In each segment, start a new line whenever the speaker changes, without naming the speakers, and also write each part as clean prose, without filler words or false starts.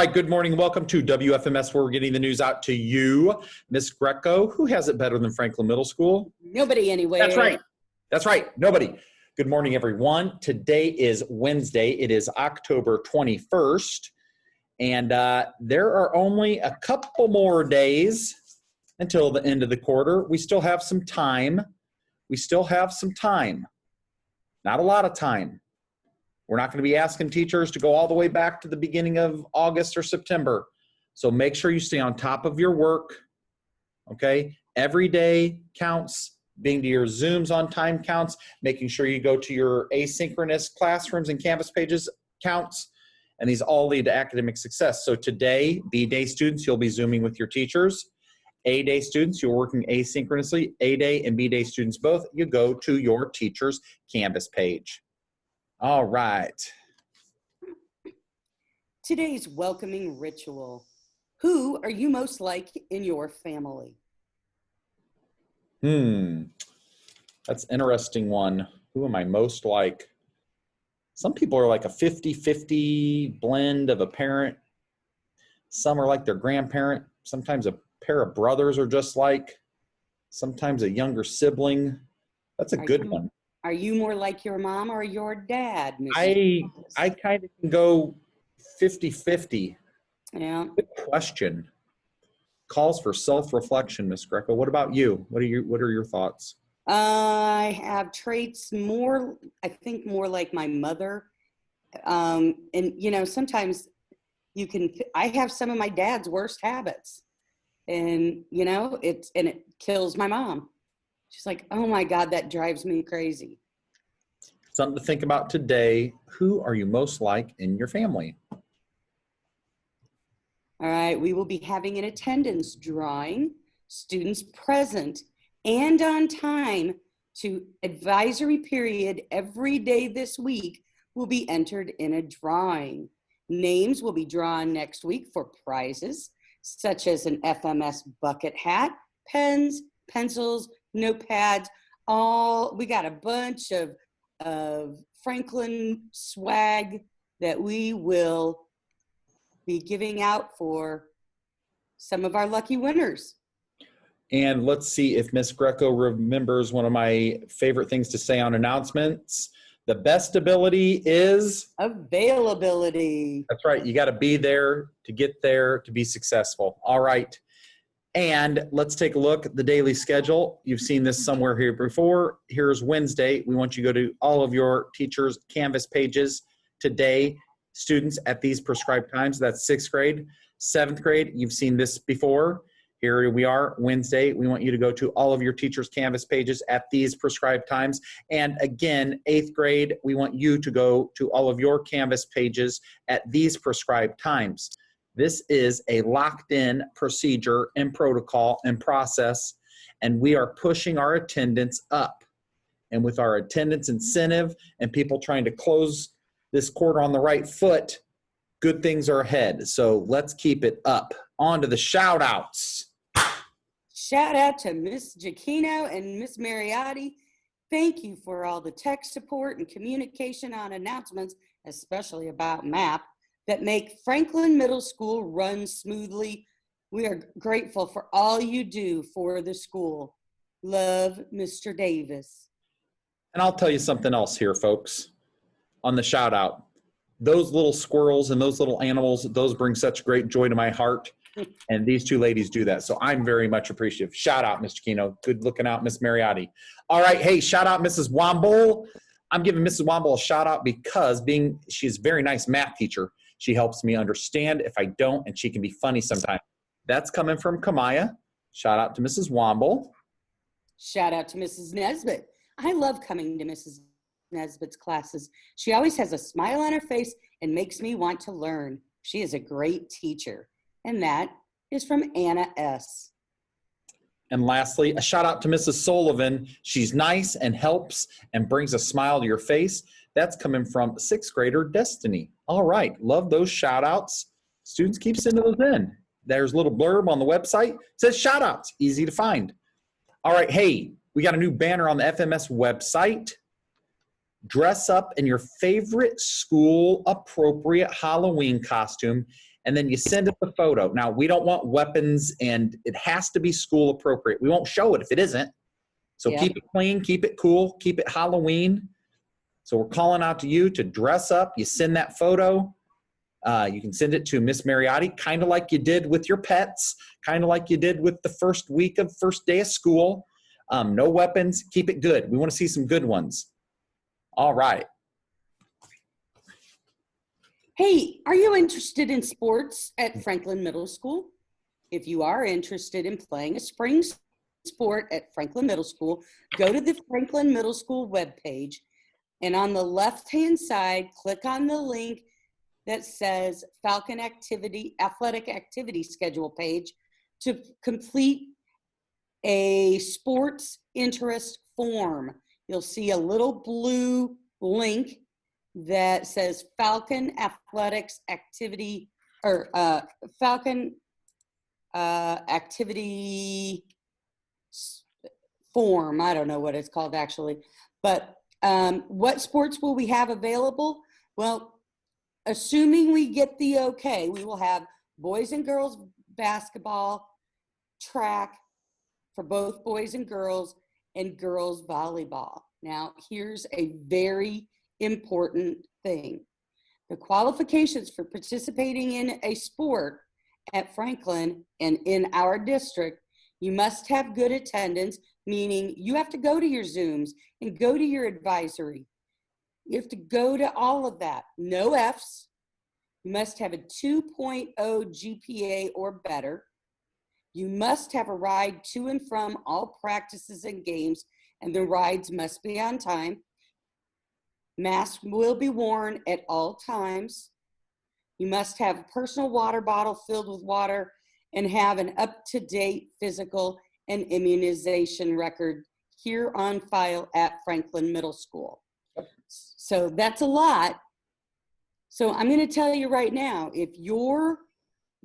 right, good morning. Welcome to WFMS, where we're getting the news out to you. Miss Greco, who has it better than Franklin Middle School?
Nobody anywhere.
That's right. That's right. Nobody. Good morning, everyone. Today is Wednesday. It is October 21st. And there are only a couple more days until the end of the quarter. We still have some time. Not a lot of time. We're not going to be asking teachers to go all the way back to the beginning of August or September. So make sure you stay on top of your work, okay? Every day counts. Being to your Zooms on time counts. Making sure you go to your asynchronous classrooms and Canvas pages counts. And these all lead to academic success. So today, B-Day students, you'll be Zooming with your teachers. A-Day students, you're working asynchronously. A-Day and B-Day students both, you go to your teacher's Canvas page. All right.
Today's welcoming ritual. Who are you most like in your family?
That's an interesting one. Who am I most like? Some people are like a 50-50 blend of a parent. Some are like their grandparent. Sometimes a pair of brothers are just like. Sometimes a younger sibling. That's a good one.
Are you more like your mom or your dad?
I kind of can go 50-50.
Yeah.
Good question. Calls for self-reflection, Miss Greco. What about you? What are your thoughts?
I have traits I think more like my mother. And sometimes I have some of my dad's worst habits. And it kills my mom. She's like, oh my God, that drives me crazy.
Something to think about today. Who are you most like in your family?
All right, we will be having an attendance drawing. Students present and on time to advisory period every day this week will be entered in a drawing. Names will be drawn next week for prizes, such as an FMS bucket hat, pens, pencils, notepads, we got a bunch of Franklin swag that we will be giving out for some of our lucky winners.
And let's see if Miss Greco remembers one of my favorite things to say on announcements. The best ability is?
Availability.
That's right. You got to be there to get there to be successful. All right. And let's take a look at the daily schedule. You've seen this somewhere here before. Here's Wednesday. We want you to go to all of your teachers' Canvas pages today. Students at these prescribed times. That's 6th grade. 7th grade, you've seen this before. Here we are, Wednesday. We want you to go to all of your teachers' Canvas pages at these prescribed times. And again, 8th grade, we want you to go to all of your Canvas pages at these prescribed times. This is a locked-in procedure and protocol and process, and we are pushing our attendance up. And with our attendance incentive and people trying to close this quarter on the right foot, good things are ahead. So let's keep it up. On to the shout-outs.
Shout out to Miss Giacchino and Miss Mariotti. Thank you for all the tech support and communication on announcements, especially about MAP, that make Franklin Middle School run smoothly. We are grateful for all you do for the school. Love, Mr. Davis.
And I'll tell you something else here, folks, on the shout out. Those little squirrels and those little animals, those bring such great joy to my heart. And these two ladies do that. So I'm very much appreciative. Shout out, Mr. Kino. Good looking out, Miss Mariotti. All right. Hey, shout out, Mrs. Womble. I'm giving Mrs. Womble a shout out because she's a very nice math teacher. She helps me understand if I don't, and she can be funny sometimes. That's coming from Kamaya. Shout out to Mrs. Womble.
Shout out to Mrs. Nesbitt. I love coming to Mrs. Nesbitt's classes. She always has a smile on her face and makes me want to learn. She is a great teacher. And that is from Anna S.
And lastly, a shout out to Mrs. Sullivan. She's nice and helps and brings a smile to your face. That's coming from 6th grader Destiny. All right. Love those shout outs. Students keep sending those in. There's a little blurb on the website. It says shout outs. Easy to find. All right. Hey, we got a new banner on the FMS website. Dress up in your favorite school appropriate Halloween costume and then you send us a photo. Now, we don't want weapons, and it has to be school appropriate. We won't show it if it isn't. So
Yep.
keep it clean, keep it cool, keep it Halloween. So we're calling out to you to dress up. You send that photo. You can send it to Miss Mariotti, kind of like you did with your pets, kind of like you did with the first week of first day of school. No weapons. Keep it good. We want to see some good ones. All right.
Hey, are you interested in sports at Franklin Middle School? If you are interested in playing a spring sport at Franklin Middle School, go to the Franklin Middle School webpage, and on the left-hand side, click on the link that says Falcon Athletic Activity Schedule page to complete a sports interest form. You'll see a little blue link that says Falcon Athletics Activity, or Falcon Activity Form. I don't know what it's called actually. But what sports will we have available? Well, assuming we get the okay, we will have boys and girls basketball, track for both boys and girls volleyball. Now, here's a very important thing. The qualifications for participating in a sport at Franklin and in our district, you must have good attendance, meaning you have to go to your Zooms and go to your advisory. You have to go to all of that. No Fs. You must have a 2.0 GPA or better. You must have a ride to and from all practices and games, and the rides must be on time. Masks will be worn at all times. You must have a personal water bottle filled with water and have an up-to-date physical and immunization record here on file at Franklin Middle School. So that's a lot. So I'm going to tell you right now, if your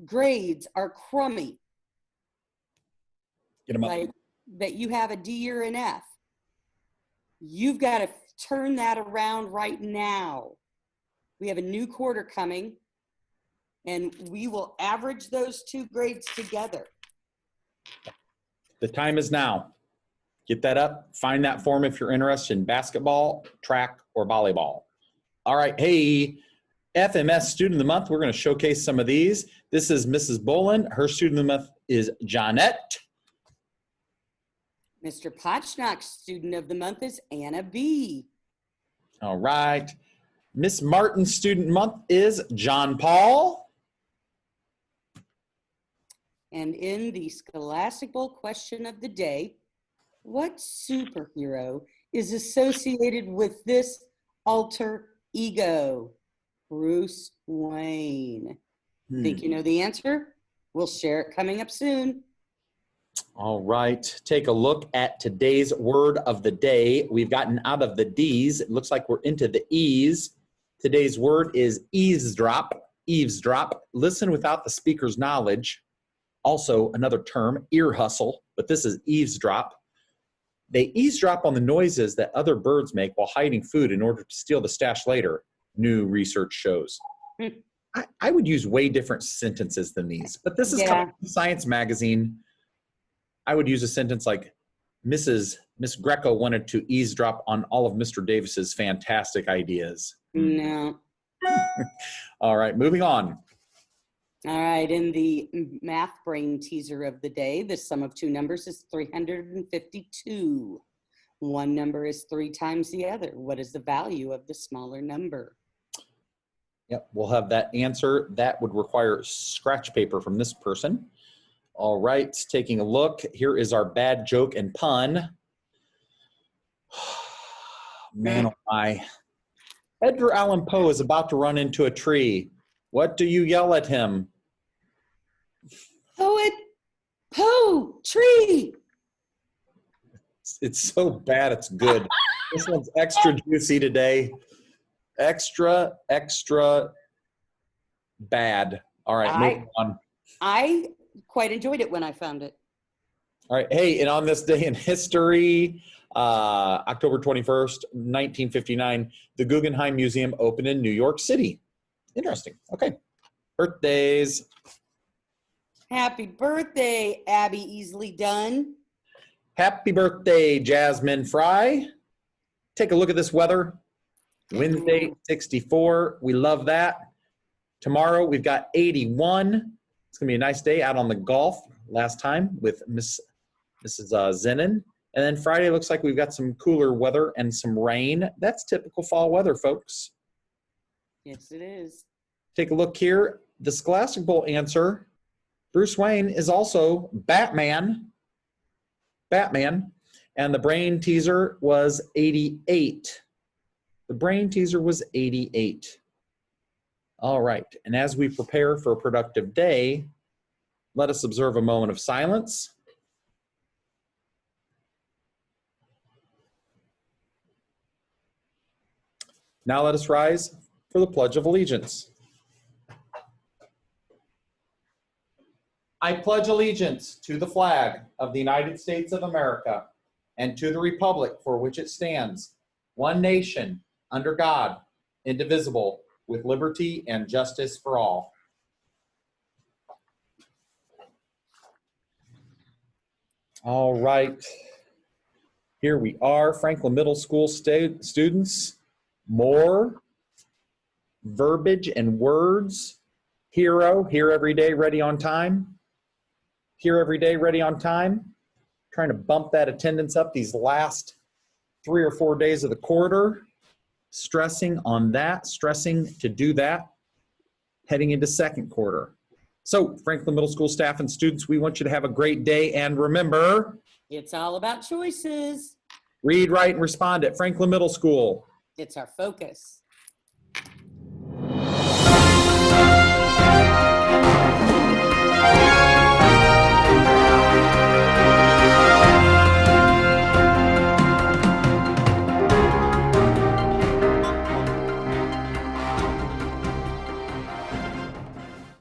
grades are crummy,
Get them up.
like that you have a D or an F, you've got to turn that around right now. We have a new quarter coming, and we will average those two grades together.
The time is now. Get that up. Find that form if you're interested in basketball, track, or volleyball. All right. Hey, FMS Student of the Month. We're going to showcase some of these. This is Mrs. Boland. Her Student of the Month is Johnette.
Mr. Potchnock's Student of the Month is Anna B.
All right. Miss Martin's Student Month is John Paul.
And in the Scholastic Bowl question of the day, what superhero is associated with this alter ego? Bruce Wayne. Think you know the answer? We'll share it coming up soon.
All right. Take a look at today's word of the day. We've gotten out of the D's. It looks like we're into the E's. Today's word is eavesdrop. Eavesdrop. Listen without the speaker's knowledge. Also, another term, ear hustle, but this is eavesdrop. They eavesdrop on the noises that other birds make while hiding food in order to steal the stash later, new research shows. I would use way different sentences than these, but this is coming from Science Magazine. I would use a sentence like, Miss Greco wanted to eavesdrop on all of Mr. Davis's fantastic ideas.
No.
All right, moving on.
All right, in the math brain teaser of the day, the sum of two numbers is 352. One number is 3 times the other. What is the value of the smaller number?
Yep, we'll have that answer. That would require scratch paper from this person. All right, taking a look. Here is our bad joke and pun. Man, oh my. Edgar Allan Poe is about to run into a tree. What do you yell at him?
Poet, Poe, tree.
It's so bad, it's good. This one's extra juicy today. Extra bad. All right, moving on.
I quite enjoyed it when I found it.
All right, hey, and on this day in history, October 21st, 1959, the Guggenheim Museum opened in New York City. Interesting. Okay. Birthdays.
Happy birthday, Abby Easily Done.
Happy birthday, Jasmine Fry. Take a look at this weather. Wednesday, 64. We love that. Tomorrow, we've got 81. It's going to be a nice day out on the golf last time with Mrs. Zenon. And then Friday looks like we've got some cooler weather and some rain. That's typical fall weather, folks.
Yes, it is.
Take a look here. The Scholastic Bowl answer, Bruce Wayne is also Batman. Batman. And the brain teaser was 88. The brain teaser was 88. All right. And as we prepare for a productive day, let us observe a moment of silence. Now let us rise for the Pledge of Allegiance. I pledge allegiance to the flag of the United States of America and to the republic for which it stands, one nation, under God, indivisible, with liberty and justice for all. All right. Here we are, Franklin Middle School students. More verbiage and words. Hero, here every day, ready on time. Here every day, ready on time. Trying to bump that attendance up these last 3 or 4 days of the quarter. Stressing on that, stressing to do that, heading into second quarter. So, Franklin Middle School staff and students, we want you to have a great day. And remember,
It's all about choices.
read, write, and respond at Franklin Middle School.
It's our focus.